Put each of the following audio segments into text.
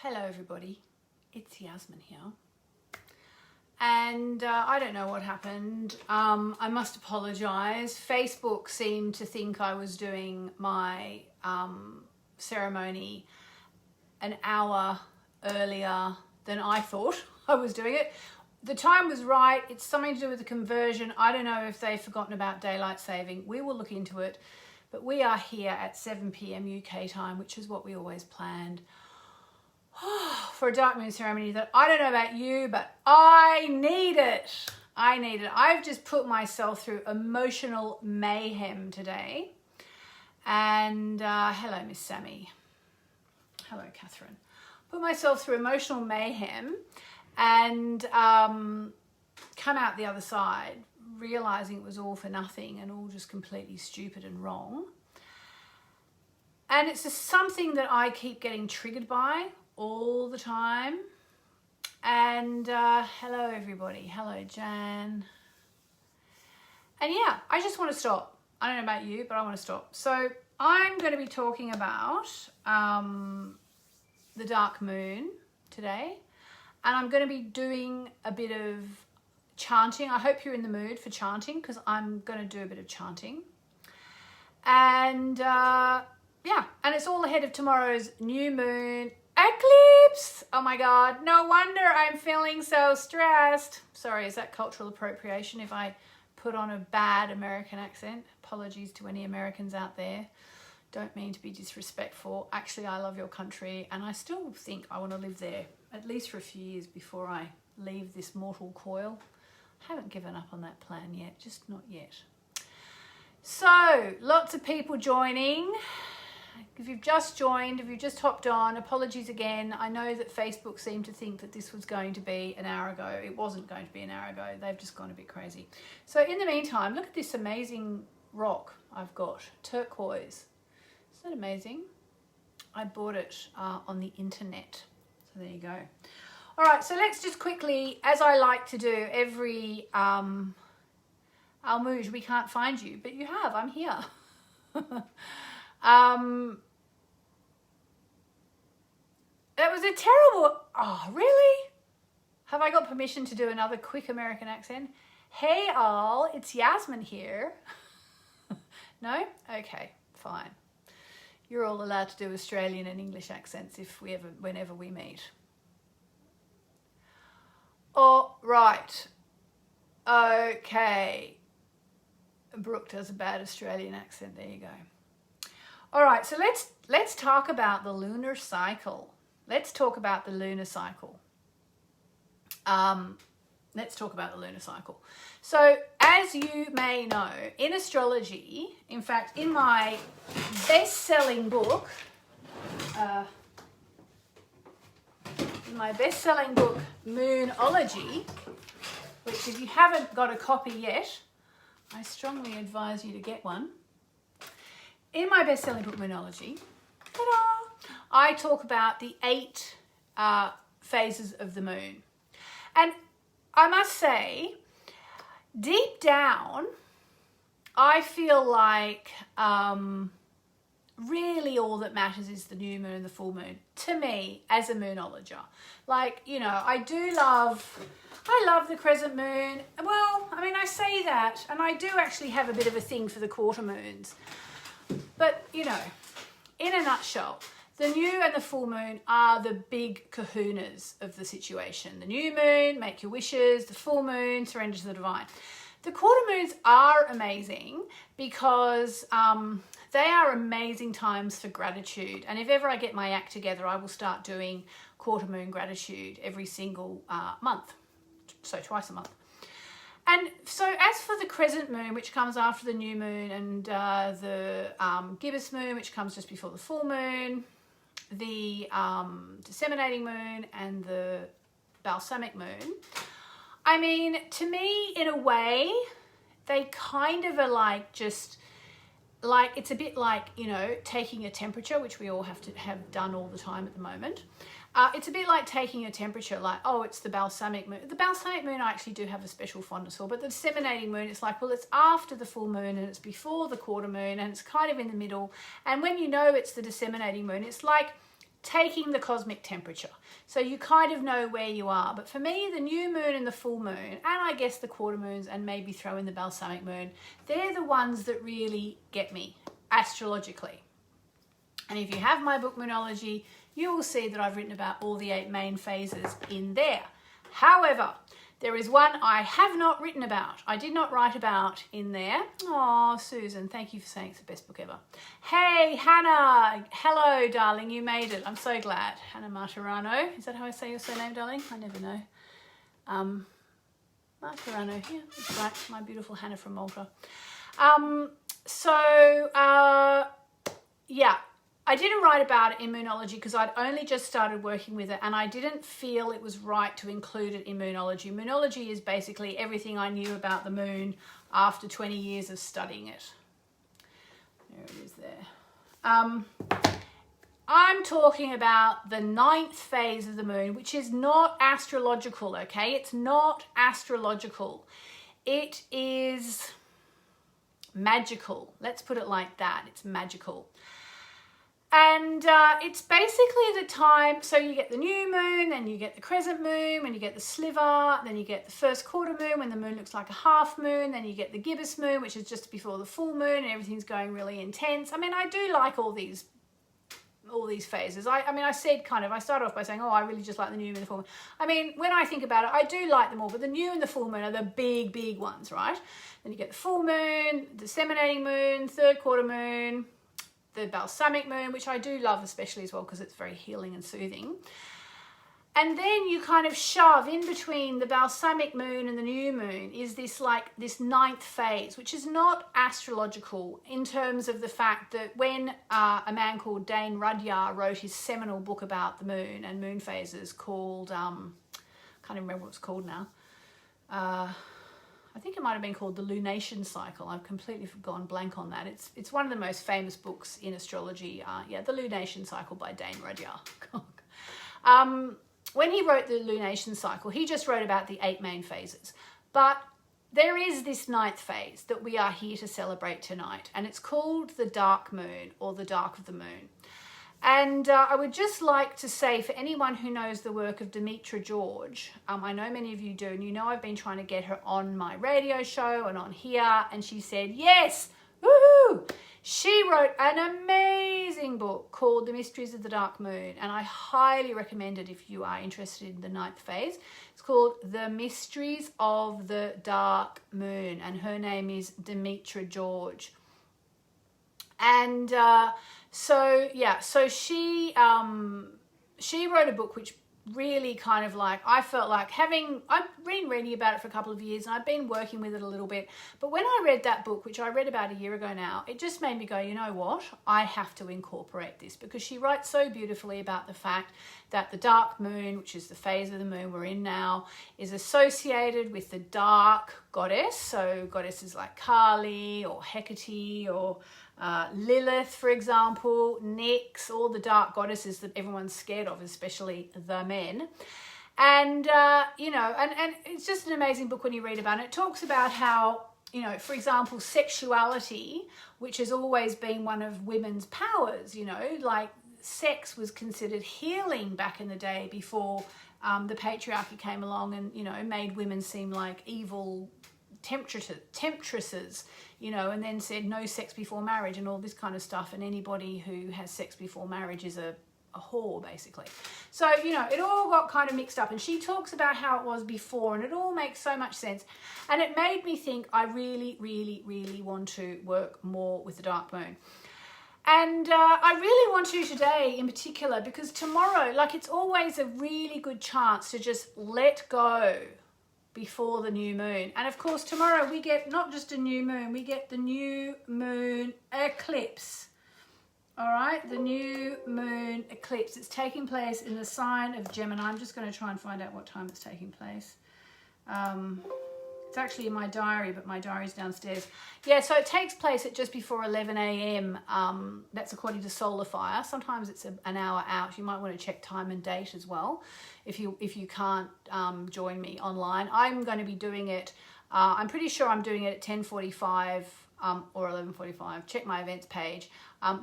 Hello everybody, it's Yasmin here. And I don't know what happened. I must apologise. Facebook seemed to think I was doing my ceremony an hour earlier than I thought I was doing it. The time was right. It's something to do with the conversion. I don't know if they've forgotten about daylight saving. We will look into it. But we are here at 7 p.m. UK time, which is what we always planned. For a dark moon ceremony that I don't know about you, but I need it. I need it. I've just put myself through emotional mayhem today. And hello, Miss Sammy. Hello, Catherine. Put myself through emotional mayhem and come out the other side realizing it was all for nothing and all just completely stupid and wrong. And it's just something that I keep getting triggered by all the time. And hello everybody. Hello Jan. And yeah, I just want to stop. I don't know about you, but I want to stop. So I'm going to be talking about the dark moon today. And I'm going to be doing a bit of chanting. I hope you're in the mood for chanting because I'm going to do a bit of chanting. And yeah, and it's all ahead of tomorrow's new moon eclipse. Oh my God, no wonder I'm feeling so stressed. Sorry, is that cultural appropriation if I put on a bad American accent? Apologies to any Americans out there. Don't mean to be disrespectful. Actually, I love your country and I still think I want to live there at least for a few years before I leave this mortal coil. I haven't given up on that plan yet, just not yet. So, lots of people joining. If you've just joined, if you've just hopped on, apologies again. I know that Facebook seemed to think that this was going to be an hour ago. It wasn't going to be an hour ago. They've just gone a bit crazy. So in the meantime, look at this amazing rock I've got. Turquoise. Isn't that amazing? I bought it on the internet. So there you go. All right, so let's just quickly, as I like to do every Almouge, we can't find you, but you have. I'm here. That was a terrible, oh really? Have I got permission to do another quick American accent? Hey all, it's Yasmin here. No? Okay, fine. You're all allowed to do Australian and English accents whenever we meet. Oh, right. Okay. Brooke does a bad Australian accent. There you go. All right, so let's talk about the lunar cycle. Let's talk about the lunar cycle. Let's talk about the lunar cycle. So, as you may know, in astrology, in fact, in my best-selling book, Moonology, which if you haven't got a copy yet, I strongly advise you to get one. In my best-selling book, Moonology, ta-da, I talk about the 8 phases of the moon. And I must say, deep down, I feel like really all that matters is the new moon and the full moon, to me, as a moonologer. Like, you know, I love the crescent moon. Well, I mean, I say that, and I do actually have a bit of a thing for the quarter moons. But, you know, in a nutshell, the new and the full moon are the big kahunas of the situation. The new moon, make your wishes. The full moon, surrender to the divine. The quarter moons are amazing because they are amazing times for gratitude. And if ever I get my act together, I will start doing quarter moon gratitude every single month. So twice a month. And so as for the crescent moon, which comes after the new moon, and the gibbous moon, which comes just before the full moon, the disseminating moon, and the balsamic moon, I mean, to me, in a way, they kind of are like just like, it's a bit like, you know, taking a temperature, which we all have to have done all the time at the moment. It's a bit like taking a temperature, like, oh, it's the balsamic moon. The balsamic moon I actually do have a special fondness for, but the disseminating moon, it's like, well, it's after the full moon and it's before the quarter moon and it's kind of in the middle. And when you know it's the disseminating moon, it's like taking the cosmic temperature. So you kind of know where you are. But for me, the new moon and the full moon, and I guess the quarter moons, and maybe throw in the balsamic moon, they're the ones that really get me astrologically. And if you have my book Moonology, you will see that I've written about all the 8 main phases in there. However, there is one I have not written about. I did not write about in there. Oh, Susan, thank you for saying it's the best book ever. Hey, Hannah. Hello, darling. You made it. I'm so glad. Hannah Martirano. Is that how I say your surname, darling? I never know. Martirano. Yeah, that's right. My beautiful Hannah from Malta. Yeah. I didn't write about it in Moonology because I'd only just started working with it and I didn't feel it was right to include it in Moonology. Moonology is basically everything I knew about the moon after 20 years of studying it. There it is there. I'm talking about the 9th phase of the moon, which is not astrological, okay? It's not astrological. It is magical. Let's put it like that. It's magical. And it's basically the time, so you get the new moon, then you get the crescent moon, when you get the sliver, then you get the first quarter moon when the moon looks like a half moon, then you get the gibbous moon, which is just before the full moon, and everything's going really intense. I mean, I do like all these phases. I said I started off by saying, oh, I really just like the new moon and the full moon. I mean, when I think about it, I do like them all, but the new and the full moon are the big, big ones, right? Then you get the full moon, the disseminating moon, third quarter moon, the balsamic moon, which I do love especially as well because it's very healing and soothing. And then you kind of shove in between the balsamic moon and the new moon is this 9th phase, which is not astrological in terms of the fact that when a man called Dane Rudyard wrote his seminal book about the moon and moon phases called, can't even remember what it's called now. I think it might have been called The Lunation Cycle. I've completely gone blank on that. It's one of the most famous books in astrology. The Lunation Cycle by Dane Rudyard. When he wrote The Lunation Cycle, he just wrote about the 8 main phases. But there is this 9th phase that we are here to celebrate tonight, and it's called the dark moon or the dark of the moon. And I would just like to say, for anyone who knows the work of Demetra George, I know many of you do, and you know I've been trying to get her on my radio show and on here, and she said, yes, woohoo! She wrote an amazing book called The Mysteries of the Dark Moon, and I highly recommend it if you are interested in the 9th phase. It's called The Mysteries of the Dark Moon, and her name is Demetra George. And so she wrote a book which really kind of I felt like I've been reading about it for a couple of years and I've been working with it a little bit. But when I read that book, which I read about a year ago now, it just made me go, you know what? I have to incorporate this, because she writes so beautifully about the fact that the dark moon, which is the phase of the moon we're in now, is associated with the dark goddess. So goddesses like Kali or Hecate or Lilith, for example, Nyx, all the dark goddesses that everyone's scared of, especially the men. And, and it's just an amazing book when you read about it. It talks about how, for example, sexuality, which has always been one of women's powers, sex was considered healing back in the day before the patriarchy came along and, made women seem like evil temptresses, and then said no sex before marriage and all this kind of stuff, and anybody who has sex before marriage is a whore, basically. So, it all got kind of mixed up, and she talks about how it was before, and it all makes so much sense. And it made me think I really, really, really want to work more with the dark moon. And I really want to today in particular, because tomorrow, it's always a really good chance to just let go before the new moon. And of course, tomorrow we get not just a new moon, we get the new moon eclipse. All right, the new moon eclipse. It's taking place in the sign of Gemini. I'm just going to try and find out what time it's taking place. It's actually in my diary, but my diary's downstairs. Yeah, so it takes place at just before 11 a.m. That's according to SolarFire. Sometimes it's an hour out. You might want to check time and date as well if you can't join me online. I'm going to be doing it. I'm pretty sure I'm doing it at 10:45 or 11:45. Check my events page.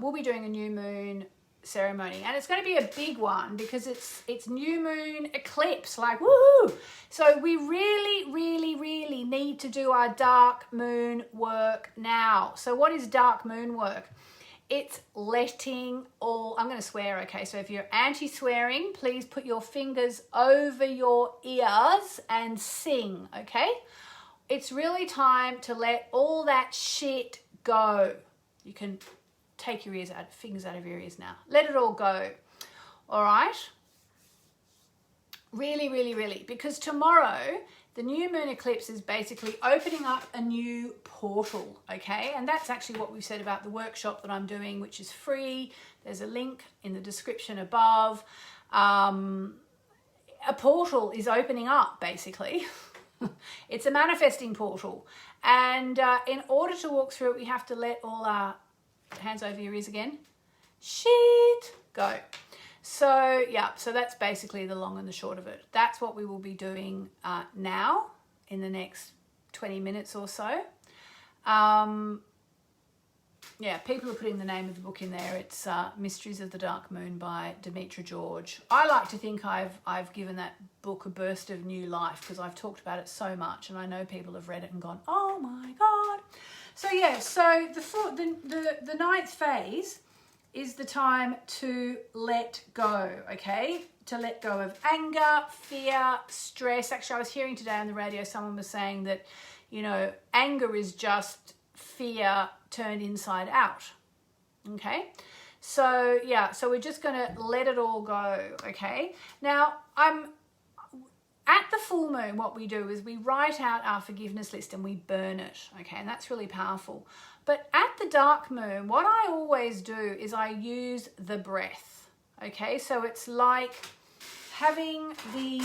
We'll be doing a new moon ceremony, and it's going to be a big one because it's new moon eclipse, like woohoo. So we really need to do our dark moon work now. So what is dark moon work? It's letting all, I'm going to swear, okay, so if you're anti-swearing, please put your fingers over your ears and sing, okay? It's really time to let all that shit go. You can take your fingers out of your ears now. Let it all go, all right? Really, because tomorrow, the new moon eclipse is basically opening up a new portal, okay? And that's actually what we've said about the workshop that I'm doing, which is free. There's a link in the description above. A portal is opening up, basically. It's a manifesting portal. And in order to walk through it, we have to let all our hands over your ears again. Shit, go. So yeah, so that's basically the long and the short of it. That's what we will be doing now in the next 20 minutes or so. Yeah, people are putting the name of the book in there. It's Mysteries of the Dark Moon by Demetra George. I like to think I've given that book a burst of new life because I've talked about it so much, and I know people have read it and gone, oh my God. So yeah, so the ninth phase is the time to let go, okay? To let go of anger, fear, stress. Actually, I was hearing today on the radio, someone was saying that, you know, anger is just fear turned inside out, okay? So, yeah, so we're just going to let it all go, okay? Now, at the full moon, what we do is we write out our forgiveness list and we burn it, okay? And that's really powerful. But at the dark moon, what I always do is I use the breath, okay? So it's like having the,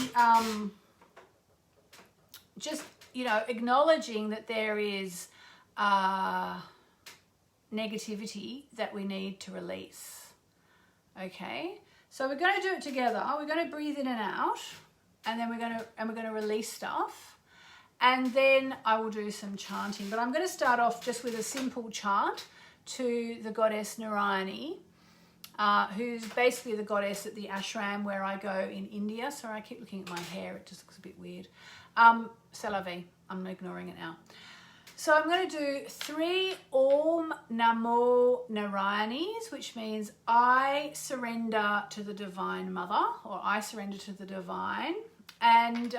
just, you know, acknowledging that there is negativity that we need to release, okay? So we're going to do it together. We're going to breathe in and out, and then we're going to release stuff. And then I will do some chanting. But I'm going to start off just with a simple chant to the goddess Narayani, who's basically the goddess at the ashram where I go in India. Sorry, I keep looking at my hair. It just looks a bit weird. C'est la vie. I'm ignoring it now. So I'm going to do 3 Om Namo Narayanis, which means I surrender to the Divine Mother, or I surrender to the Divine. And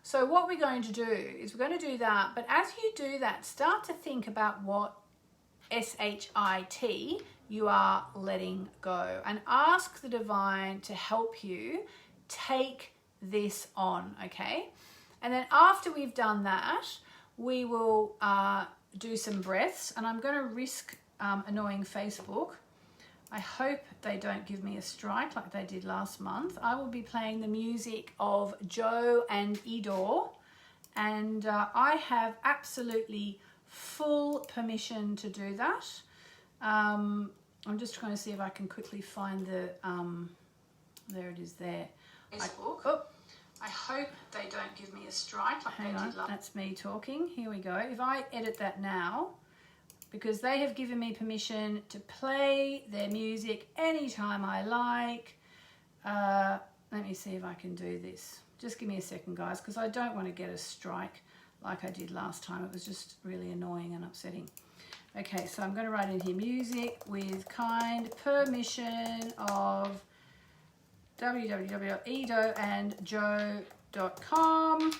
so what we're going to do is we're going to do that. But as you do that, start to think about what SHIT you are letting go, and ask the Divine to help you take this on, okay? And then after we've done that, we will do some breaths, and I'm going to risk annoying Facebook. I hope they don't give me a strike like they did last month. I will be playing the music of Joe and Idor, and I have absolutely full permission to do that. I'm just trying to see if I can quickly find the, there it is there. Facebook. I hope they don't give me a strike like they did last month. That's me talking. Here we go. If I edit that now, because they have given me permission to play their music anytime I like. Let me see if I can do this. Just give me a second, guys, because I don't want to get a strike like I did last time. It was just really annoying and upsetting. Okay, so I'm going to write in here music with kind permission of www.edoandjoe.com.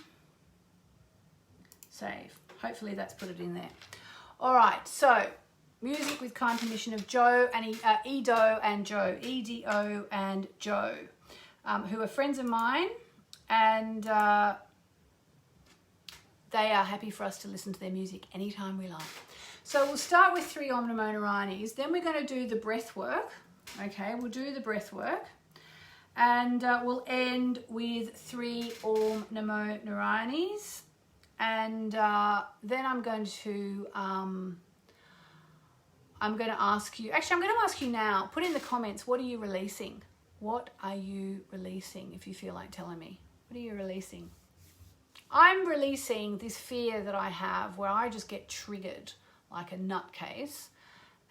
Save. Hopefully that's put it in there. All right, so music with kind permission of Joe and Edo and Joe, EDO and Joe, who are friends of mine, and they are happy for us to listen to their music anytime we like. So we'll start with 3 Om Namo Narayanis, then we're going to do the breath work, okay? We'll do the breath work, and we'll end with 3 Om Namo Narayanis. And then I'm going to ask you, actually I'm going to ask you now, put in the comments, what are you releasing? What are you releasing, if you feel like telling me? What are you releasing? I'm releasing this fear that I have where I just get triggered like a nutcase,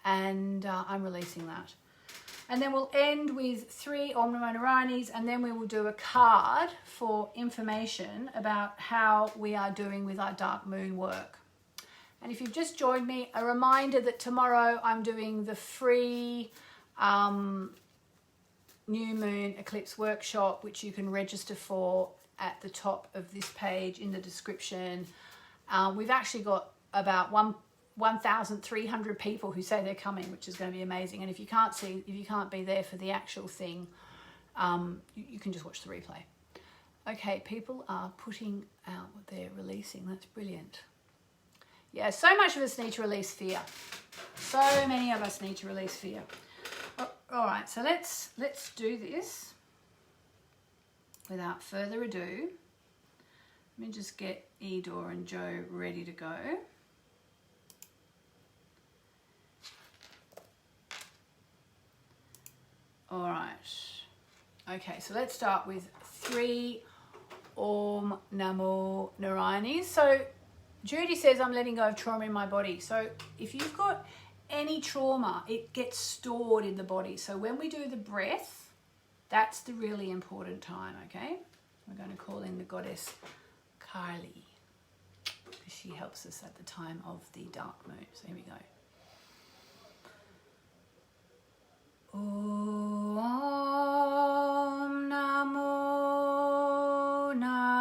and I'm releasing that. And then we'll end with 3 Om Namo Narayani's, and then we will do a card for information about how we are doing with our dark moon work. And if you've just joined me, a reminder that tomorrow I'm doing the free new moon eclipse workshop, which you can register for at the top of this page in the description. We've actually got about 1,300 people who say they're coming, which is going to be amazing. And if you can't be there for the actual thing, you can just watch the replay. Okay, people are putting out what they're releasing. That's brilliant. Yeah, so much of us need to release fear. So many of us need to release fear. All right, so let's do this without further ado. Let me just get Edor and Joe ready to go. All right. Okay, so let's start with 3 Om Namo Narayani's. So Judy says, I'm letting go of trauma in my body. So if you've got any trauma, it gets stored in the body. So when we do the breath, that's the really important time, okay? We're going to call in the goddess Kali, because she helps us at the time of the dark moon. So here we go. Om Namo Narayani.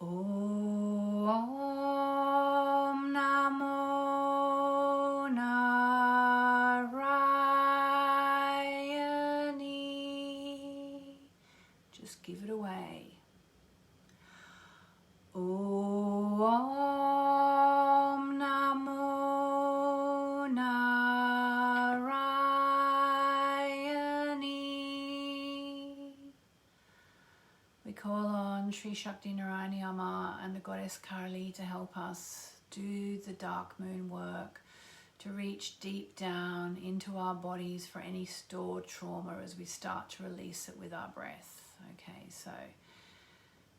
Om Namo Narayani. Just give it away. Om Namo Narayani. We call on Sri Shakti Narayani Amma and the goddess Kali to help us do the dark moon work, to reach deep down into our bodies for any stored trauma as we start to release it with our breath. Okay, so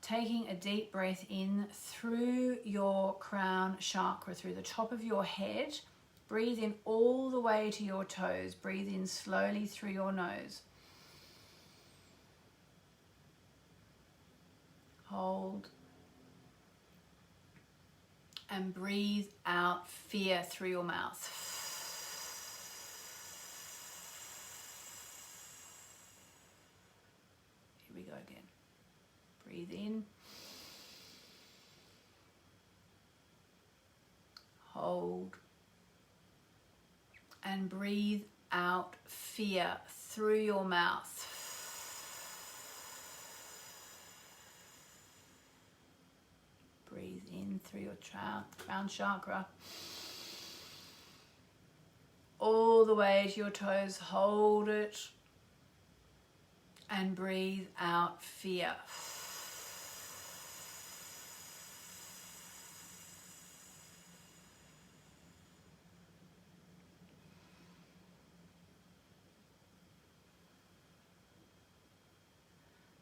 taking a deep breath in through your crown chakra, through the top of your head. Breathe in all the way to your toes. Breathe in slowly through your nose. Hold. And breathe out fear through your mouth. Here we go again. Breathe in. Hold. And breathe out fear through your mouth. Breathe in through your crown chakra. All the way to your toes. Hold it. And breathe out fear.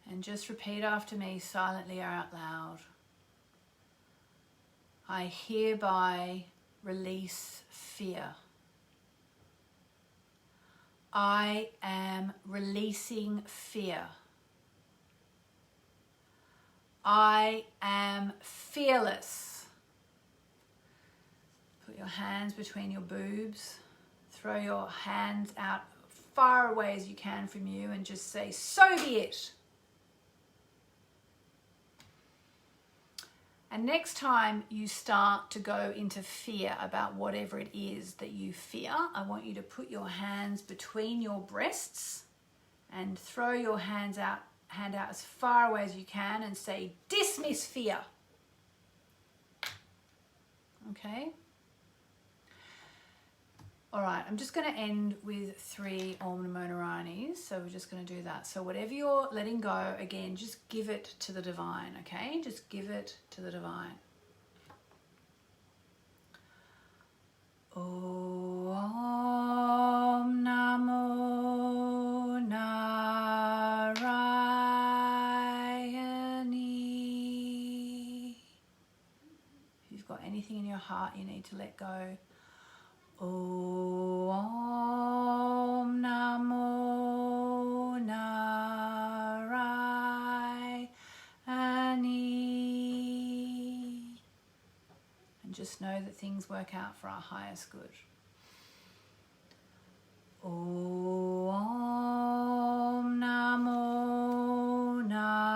And just repeat after me silently or out loud. I hereby release fear. I am releasing fear. I am fearless. Put your hands between your boobs. Throw your hands out far away as you can from you and just say, so be it. And next time you start to go into fear about whatever it is that you fear, I want you to put your hands between your breasts and throw your hand out as far away as you can and say, dismiss fear. Okay? All right, I'm just going to end with 3 Om Namo Narayani's. So we're just going to do that. So whatever you're letting go, again, just give it to the divine, okay? Just give it to the divine. Om Namo Narayani. anything in your heart you need to let go. Om Namo Narayani. And just know that things work out for our highest good. Om Namo Narayani.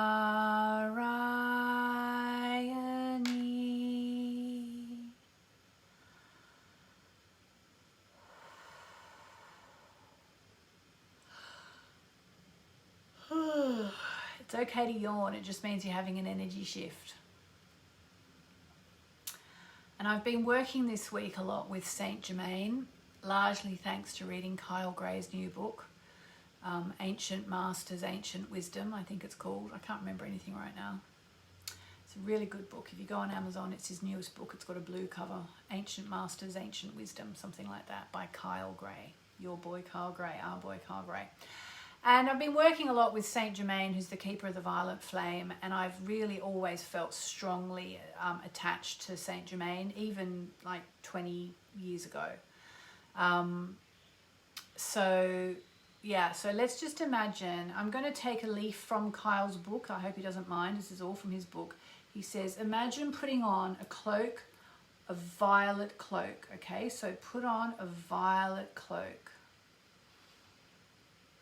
It's okay to yawn, it just means you're having an energy shift. And I've been working this week a lot with Saint Germain, largely thanks to reading Kyle Gray's new book, Ancient Masters, Ancient Wisdom, I think it's called. I can't remember anything right now. It's a really good book. If you go on Amazon, it's his newest book. It's got a blue cover. Ancient Masters, Ancient Wisdom, something like that, by Kyle Gray. Your boy Kyle Gray, our boy Kyle Gray. And I've been working a lot with Saint Germain, who's the keeper of the violet flame, and I've really always felt strongly attached to Saint Germain, even like 20 years ago. So let's just imagine, I'm going to take a leaf from Kyle's book. I hope he doesn't mind. This is all from his book. He says, imagine putting on a cloak, a violet cloak. Okay, so put on a violet cloak.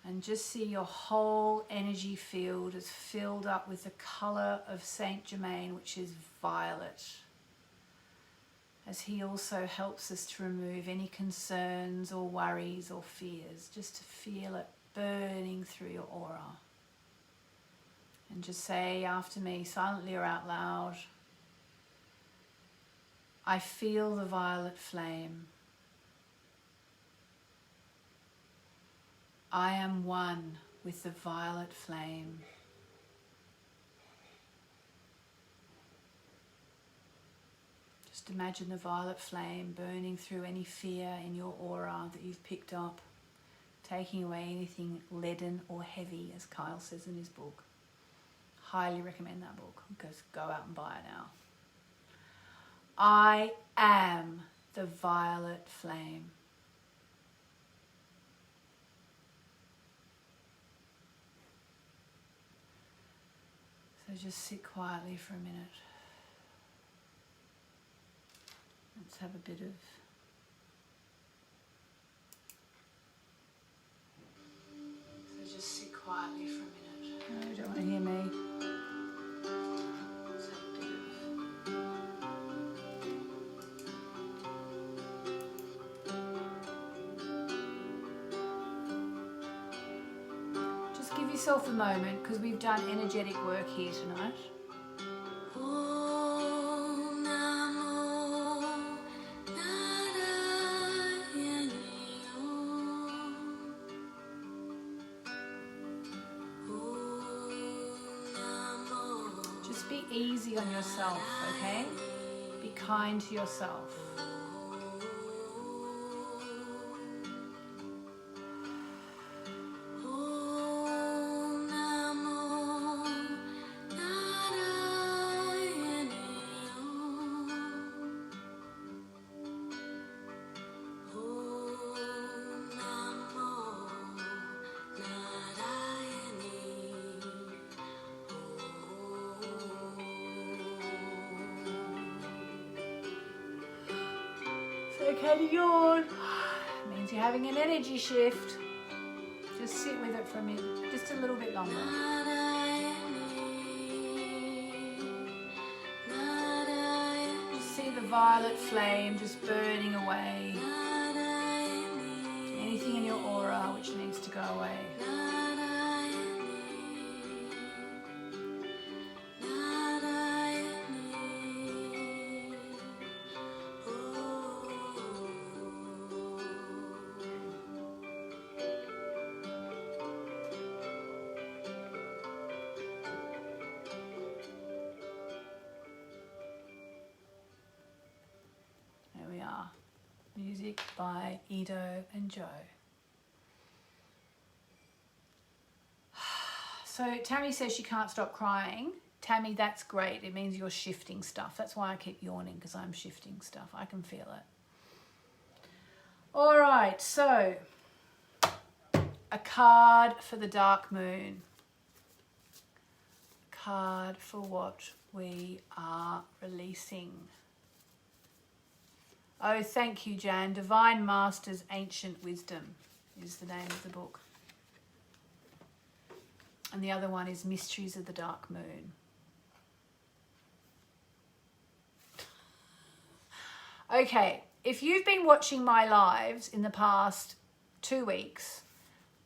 And just see your whole energy field is filled up with the color of Saint Germain, which is violet. As he also helps us to remove any concerns or worries or fears, just to feel it burning through your aura. And just say after me, silently or out loud, I feel the violet flame. I am one with the violet flame. Just imagine the violet flame burning through any fear in your aura that you've picked up, taking away anything leaden or heavy, as Kyle says in his book. Highly recommend that book. Just go out and buy it now. I am the violet flame. So just sit quietly for a minute. Let's have a bit of so just sit quietly for a minute. No, you don't want to hear me. Let's have a bit of... Just give yourself a moment, because we've done energetic work here tonight. Just be easy on yourself, okay? Be kind to yourself. Okay to yawn. It means you're having an energy shift. Just sit with it for a minute, just a little bit longer. Just see the violet flame just burning away. Anything in your aura which needs to go away. Music by Ido and Joe. So Tammy says she can't stop crying. Tammy, that's great. It means you're shifting stuff. That's why I keep yawning, because I'm shifting stuff. I can feel it. All right, so a card for the dark moon. A card for what we are releasing. Oh, thank you, Jan. Divine Masters Ancient Wisdom is the name of the book. And the other one is Mysteries of the Dark Moon. Okay, if you've been watching my lives in the past 2 weeks,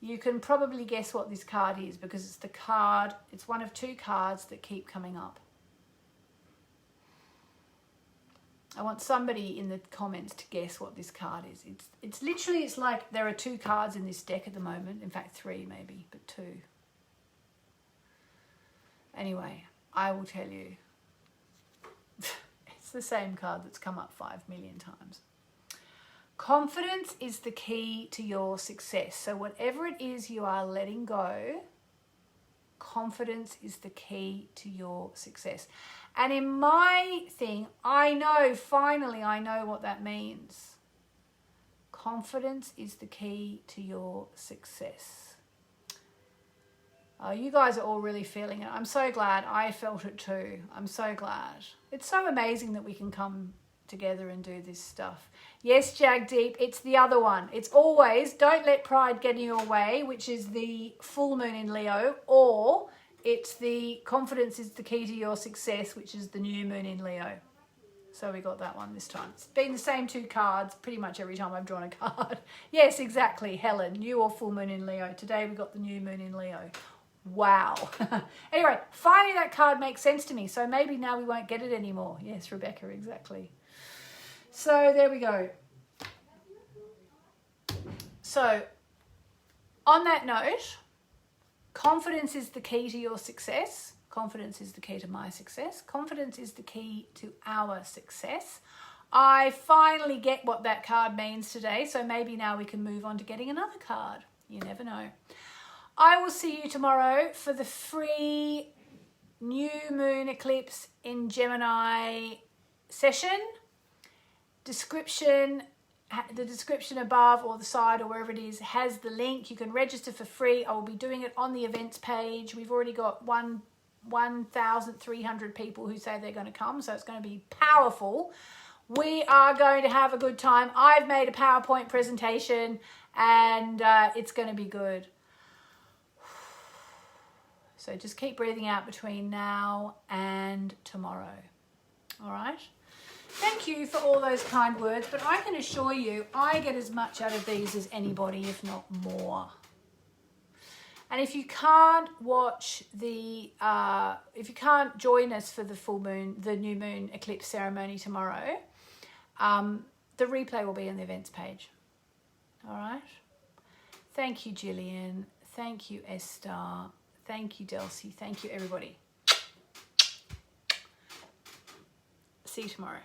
you can probably guess what this card is, because it's the card, it's one of 2 cards that keep coming up. I want somebody in the comments to guess what this card is. It's literally, it's like there are 2 cards in this deck at the moment. In fact, 3 maybe, but 2. Anyway, I will tell you. It's the same card that's come up 5 million times. Confidence is the key to your success. So whatever it is you are letting go, confidence is the key to your success. And in my thing, I know, finally, I know what that means. Confidence is the key to your success. You guys are all really feeling it. I'm so glad. I felt it too. I'm so glad. It's so amazing that we can come together and do this stuff. Yes, Jagdeep, it's the other one. It's always don't let pride get in your way, which is the full moon in Leo, or it's the confidence is the key to your success, which is the new moon in Leo. So we got that one this time. It's been the same 2 cards pretty much every time I've drawn a card. Yes, exactly, Helen. New or full moon in Leo. Today we got the new moon in Leo. Wow. Anyway, finally that card makes sense to me. So maybe now we won't get it anymore. Yes, Rebecca, exactly. So there we go. So on that note, confidence is the key to your success. Confidence is the key to my success. Confidence is the key to our success. I finally get what that card means today. So maybe now we can move on to getting another card. You never know. I will see you tomorrow for the free new moon eclipse in Gemini session. Description, the description above or the side or wherever it is has the link. You can register for free. I will be doing it on the events page. We've already got 1,300 people who say they're going to come, so it's going to be powerful. We are going to have a good time. I've made a PowerPoint presentation and it's going to be good. So just keep breathing out between now and tomorrow. All right? Thank you for all those kind words, but I can assure you I get as much out of these as anybody, if not more. And if you can't watch the, if you can't join us for the full moon, the new moon eclipse ceremony tomorrow, the replay will be on the events page. All right? Thank you, Gillian. Thank you, Esther. Thank you, Delcy. Thank you, everybody. See you tomorrow.